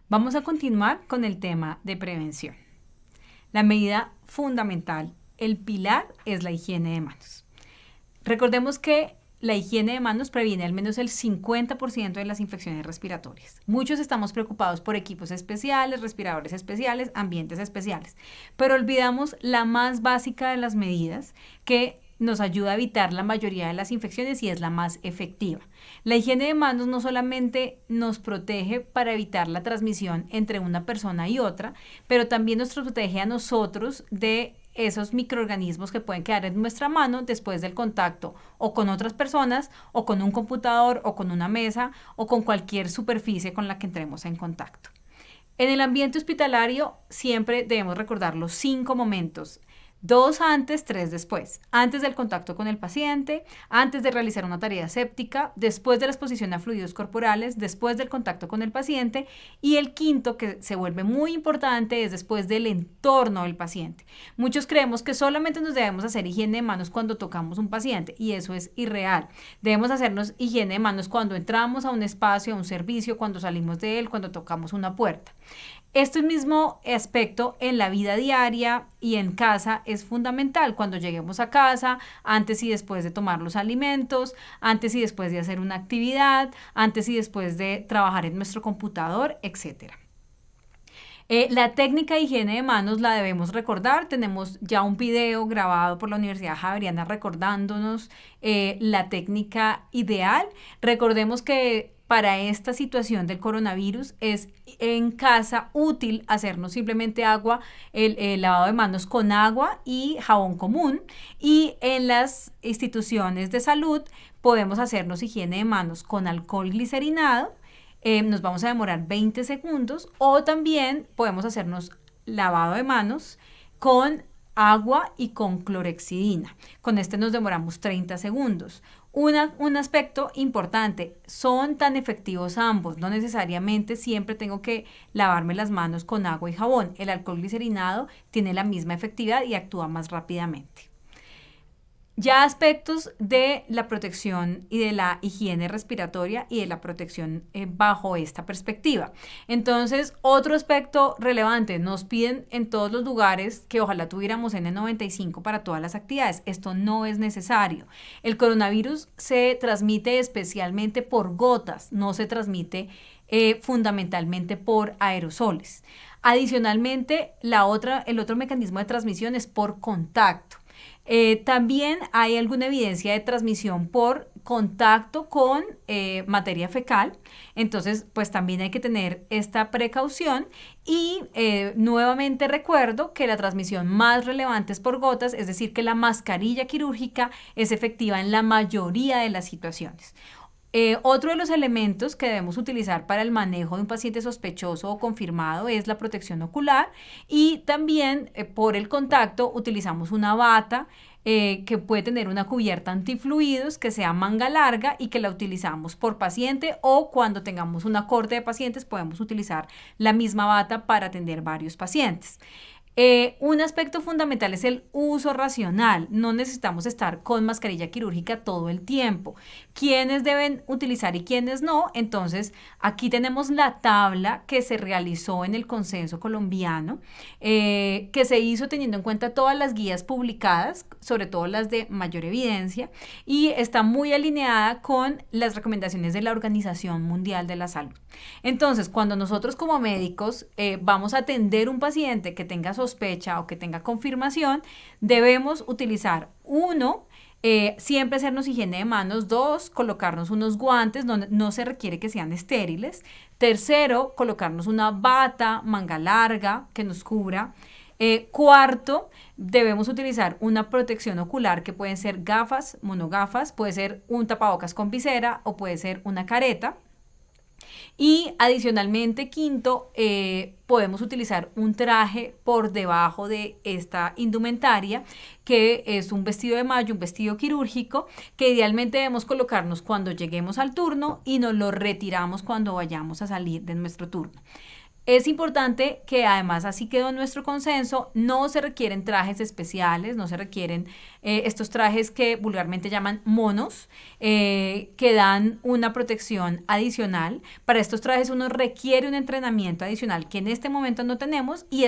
Vamos a continuar con el tema de prevención. La medida fundamental, el pilar, es la higiene de manos. Recordemos que la higiene de manos previene al menos el 50% de las infecciones respiratorias. Muchos estamos preocupados por equipos especiales, respiradores especiales, ambientes especiales, pero olvidamos la más básica de las medidas que nos ayuda a evitar la mayoría de las infecciones y es la más efectiva. La higiene de manos no solamente nos protege para evitar la transmisión entre una persona y otra, pero también nos protege a nosotros de esos microorganismos que pueden quedar en nuestra mano después del contacto o con otras personas o con un computador o con una mesa o con cualquier superficie con la que entremos en contacto. En el ambiente hospitalario siempre debemos recordar los 5 momentos: 2 antes, 3 después. Antes del contacto con el paciente, antes de realizar una tarea séptica, después de la exposición a fluidos corporales, después del contacto con el paciente, y el quinto, que se vuelve muy importante, es después del entorno del paciente. Muchos creemos que solamente nos debemos hacer higiene de manos cuando tocamos un paciente, y eso es irreal. Debemos hacernos higiene de manos cuando entramos a un espacio, a un servicio, cuando salimos de él, cuando tocamos una puerta. Este mismo aspecto en la vida diaria y en casa es fundamental. Cuando lleguemos a casa, antes y después de tomar los alimentos, antes y después de hacer una actividad, antes y después de trabajar en nuestro computador, etcétera. La técnica de higiene de manos la debemos recordar. Tenemos ya un video grabado por la Universidad Javeriana recordándonos la técnica ideal. Recordemos que para esta situación del coronavirus es en casa útil hacernos simplemente el lavado de manos con agua y jabón común, y en las instituciones de salud podemos hacernos higiene de manos con alcohol glicerinado. Nos vamos a demorar 20 segundos, o también podemos hacernos lavado de manos con agua y con clorexidina. Con este nos demoramos 30 segundos. Un aspecto importante, son tan efectivos ambos, no necesariamente siempre tengo que lavarme las manos con agua y jabón. El alcohol glicerinado tiene la misma efectividad y actúa más rápidamente. Ya aspectos de la protección y de la higiene respiratoria y de la protección bajo esta perspectiva. Entonces, otro aspecto relevante, nos piden en todos los lugares que ojalá tuviéramos N95 para todas las actividades. Esto no es necesario. El coronavirus se transmite especialmente por gotas, no se transmite fundamentalmente por aerosoles. Adicionalmente, el otro mecanismo de transmisión es por contacto. También hay alguna evidencia de transmisión por contacto con materia fecal. Entonces, pues también hay que tener esta precaución. Y nuevamente recuerdo que la transmisión más relevante es por gotas, es decir, que la mascarilla quirúrgica es efectiva en la mayoría de las situaciones. Otro de los elementos que debemos utilizar para el manejo de un paciente sospechoso o confirmado es la protección ocular, y también por el contacto utilizamos una bata que puede tener una cubierta antifluidos que sea manga larga y que la utilizamos por paciente, o cuando tengamos una corte de pacientes podemos utilizar la misma bata para atender varios pacientes. Un aspecto fundamental es el uso racional. No necesitamos estar con mascarilla quirúrgica todo el tiempo. ¿Quiénes deben utilizar y quiénes no? Entonces, aquí tenemos la tabla que se realizó en el Consenso Colombiano, que se hizo teniendo en cuenta todas las guías publicadas, sobre todo las de mayor evidencia, y está muy alineada con las recomendaciones de la Organización Mundial de la Salud. Entonces, cuando nosotros como médicos vamos a atender un paciente que tenga sospecha o que tenga confirmación, debemos utilizar: 1, siempre hacernos higiene de manos; 2, colocarnos unos guantes, no se requiere que sean estériles; 3, colocarnos una bata manga larga que nos cubra; 4, debemos utilizar una protección ocular, que pueden ser gafas, monogafas, puede ser un tapabocas con visera o puede ser una careta. Y adicionalmente, 5, podemos utilizar un traje por debajo de esta indumentaria, que es un vestido de mayo, un vestido quirúrgico, que idealmente debemos colocarnos cuando lleguemos al turno y nos lo retiramos cuando vayamos a salir de nuestro turno. Es importante que además, así quedó nuestro consenso, no se requieren trajes especiales, no se requieren estos trajes que vulgarmente llaman monos, que dan una protección adicional. Para estos trajes uno requiere un entrenamiento adicional que en este momento no tenemos y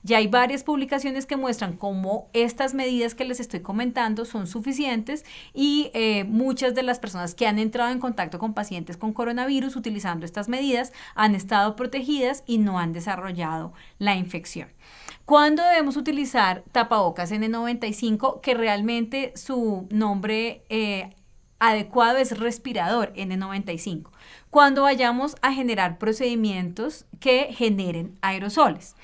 ya hay varias publicaciones que muestran cómo estas medidas que les estoy comentando son suficientes y muchas de las personas que han entrado en contacto con pacientes con coronavirus utilizando estas medidas han estado protegidas y no han desarrollado la infección. ¿Cuándo debemos utilizar tapabocas N95? Que realmente su nombre adecuado es respirador N95. Cuando vayamos a generar procedimientos que generen aerosoles.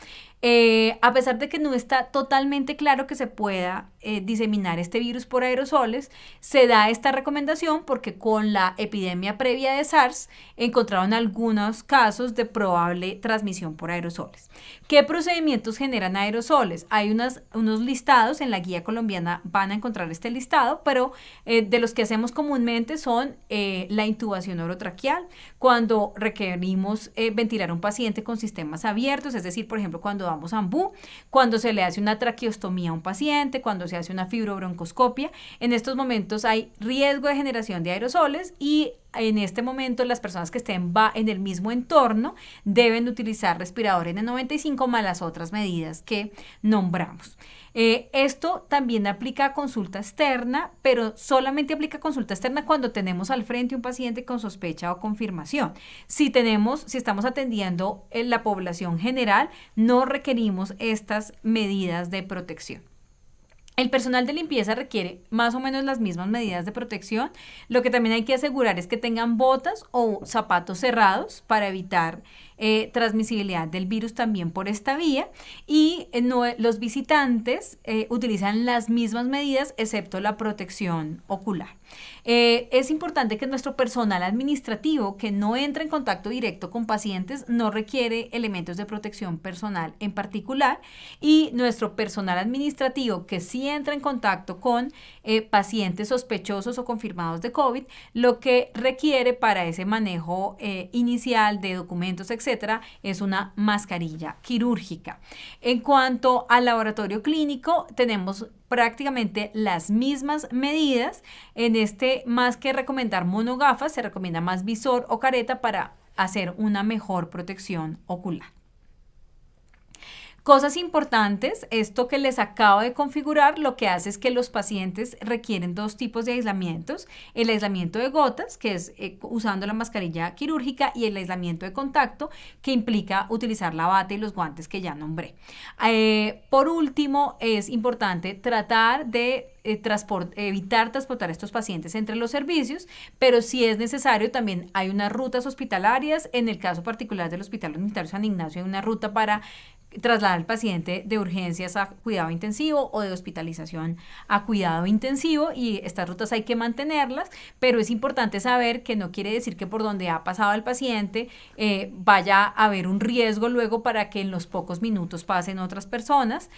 A pesar de que no está totalmente claro que se pueda diseminar este virus por aerosoles, se da esta recomendación porque con la epidemia previa de SARS encontraron algunos casos de probable transmisión por aerosoles. ¿Qué procedimientos generan aerosoles? Hay unos listados, en la guía colombiana van a encontrar este listado, pero de los que hacemos comúnmente son la intubación orotraqueal, cuando requerimos ventilar a un paciente con sistemas abiertos, es decir, por ejemplo, cuando damos AMBU, cuando se le hace una traqueostomía a un paciente, cuando se hace una fibrobroncoscopia. En estos momentos hay riesgo de generación de aerosoles y en este momento las personas que estén en el mismo entorno deben utilizar respirador N95 más las otras medidas que nombramos. Esto también aplica a consulta externa, pero solamente aplica a consulta externa cuando tenemos al frente un paciente con sospecha o confirmación. Si estamos atendiendo en la población general, no requerimos estas medidas de protección. El personal de limpieza requiere más o menos las mismas medidas de protección. Lo que también hay que asegurar es que tengan botas o zapatos cerrados para evitar transmisibilidad del virus también por esta vía. Y los visitantes utilizan las mismas medidas excepto la protección ocular. Es importante que nuestro personal administrativo que no entra en contacto directo con pacientes no requiere elementos de protección personal en particular, y nuestro personal administrativo que sí entra en contacto con pacientes sospechosos o confirmados de COVID, lo que requiere para ese manejo inicial de documentos, etcétera, es una mascarilla quirúrgica. En cuanto al laboratorio clínico, tenemos prácticamente las mismas medidas. En más que recomendar monogafas, se recomienda más visor o careta para hacer una mejor protección ocular. Cosas importantes, esto que les acabo de configurar lo que hace es que los pacientes requieren dos tipos de aislamientos: el aislamiento de gotas, que es usando la mascarilla quirúrgica, y el aislamiento de contacto, que implica utilizar la bata y los guantes que ya nombré. Por último, es importante tratar de evitar transportar a estos pacientes entre los servicios, pero si es necesario también hay unas rutas hospitalarias. En el caso particular del Hospital Universitario San Ignacio hay una ruta para trasladar al paciente de urgencias a cuidado intensivo o de hospitalización a cuidado intensivo, y estas rutas hay que mantenerlas, pero es importante saber que no quiere decir que por donde ha pasado el paciente vaya a haber un riesgo luego para que en los pocos minutos pasen otras personas.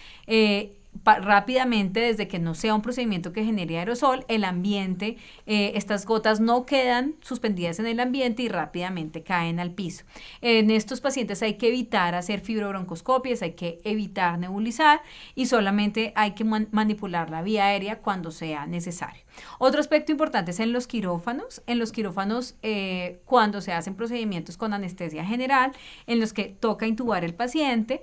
Rápidamente, desde que no sea un procedimiento que genere aerosol, el ambiente, estas gotas no quedan suspendidas en el ambiente y rápidamente caen al piso. En estos pacientes hay que evitar hacer fibrobroncoscopias, hay que evitar nebulizar y solamente hay que manipular la vía aérea cuando sea necesario. Otro aspecto importante es en los quirófanos. En los quirófanos, cuando se hacen procedimientos con anestesia general, en los que toca intubar el paciente,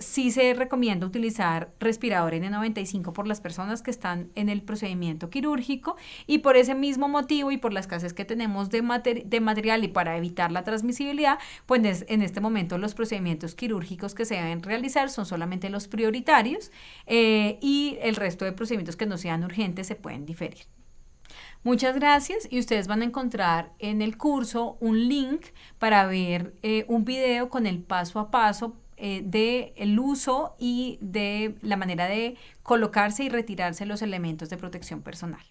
sí se recomienda utilizar respirador N95 por las personas que están en el procedimiento quirúrgico, y por ese mismo motivo y por la escasez que tenemos de material y para evitar la transmisibilidad, pues en este momento los procedimientos quirúrgicos que se deben realizar son solamente los prioritarios, y el resto de procedimientos que no sean urgentes se pueden diferir. Muchas gracias, y ustedes van a encontrar en el curso un link para ver un video con el paso a paso del uso y de la manera de colocarse y retirarse los elementos de protección personal.